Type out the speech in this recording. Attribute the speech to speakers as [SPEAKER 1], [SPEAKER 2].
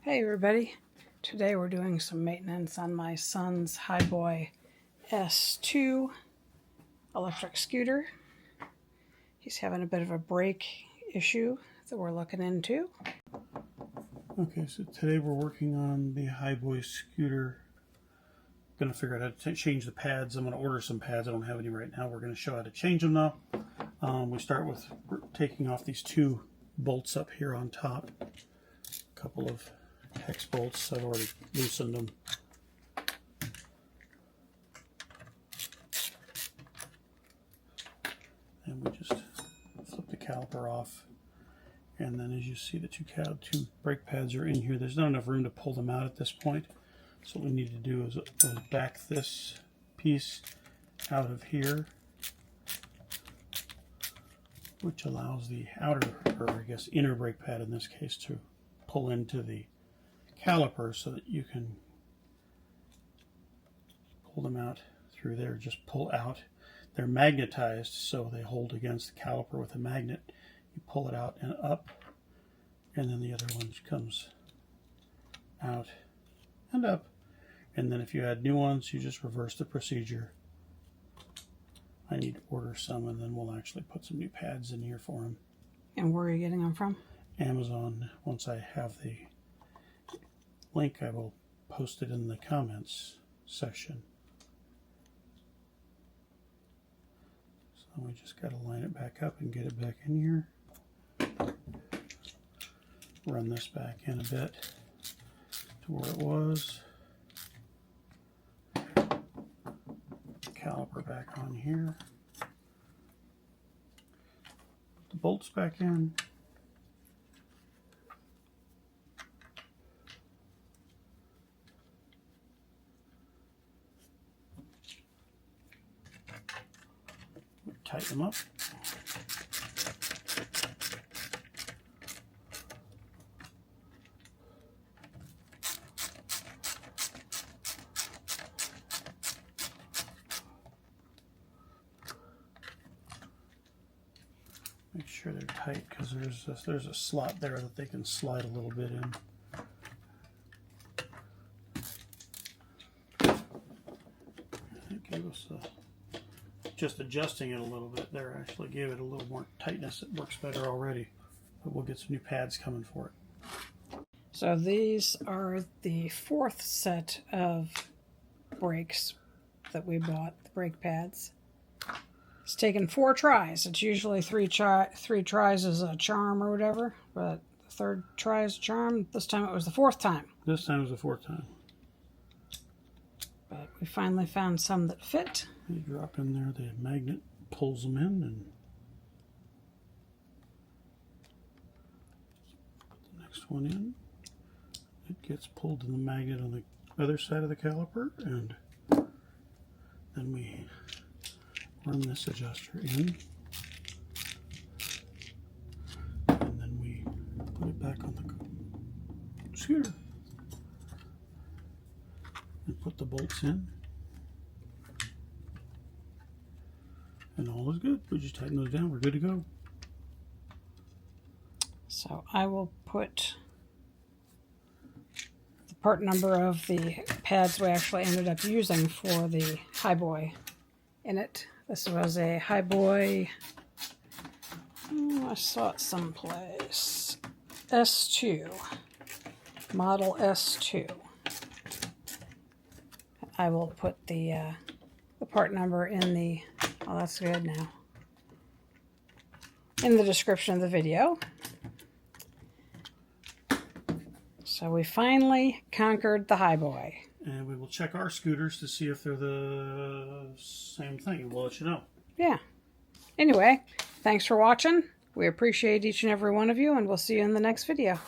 [SPEAKER 1] Hey everybody, today we're doing some maintenance on my son's Hiboy S2 electric scooter. He's having a bit of a brake issue that we're looking into.
[SPEAKER 2] Okay, so today we're working on the Hiboy scooter. Going to figure out how to change the pads. I'm going to order some pads. I don't have any right now. We're going to show how to change them now. We start with taking off these two bolts up here on top. A couple of hex bolts. I've already loosened them. And we just flip the caliper off. And then as you see, the two brake pads are in here. There's not enough room to pull them out at this point. So what we need to do is back this piece out of here, which allows the outer, or I guess inner brake pad in this case, to pull into the caliper so that you can pull them out through there. Just pull out. They're magnetized, so they hold against the caliper with a magnet. You pull it out and up, and then the other one comes out and up. And then if you add new ones, you just reverse the procedure. I need to order some, and then we'll actually put some new pads in here for him.
[SPEAKER 1] And where are you getting them from?
[SPEAKER 2] Amazon. Once I have the link, I will post it in the comments section. So we just got to line it back up and get it back in here. Run this back in a bit to where it was. Caliper back on here. Put the bolts back in. Tighten them up. Make sure they're tight, because there's a slot there that they can slide a little bit in. It gave us just adjusting it a little bit there actually gave it a little more tightness. It works better already, but we'll get some new pads coming for it.
[SPEAKER 1] So these are the fourth set of brakes that we bought, the brake pads. It's taken 4 tries. It's usually three tries is a charm or whatever, but the third try is a charm. This time it was the 4th time.
[SPEAKER 2] This time was the 4th time.
[SPEAKER 1] But we finally found some that fit.
[SPEAKER 2] You drop in there, the magnet pulls them in, and put the next one in. It gets pulled in the magnet on the other side of the caliper, and then we run this adjuster in, and then we put it back on the scooter and put the bolts in, and all is good. We just tighten those down. We're good to go.
[SPEAKER 1] So I will put the part number of the pads we actually ended up using for the Hiboy in it. This was a Hiboy, I saw it someplace, S2, model S2. I will put the part number in the, oh that's good now, in the description of the video. So we finally conquered the Hiboy.
[SPEAKER 2] And we will check our scooters to see if they're the same thing. We'll let you know.
[SPEAKER 1] Yeah. Anyway, thanks for watching. We appreciate each and every one of you, and we'll see you in the next video.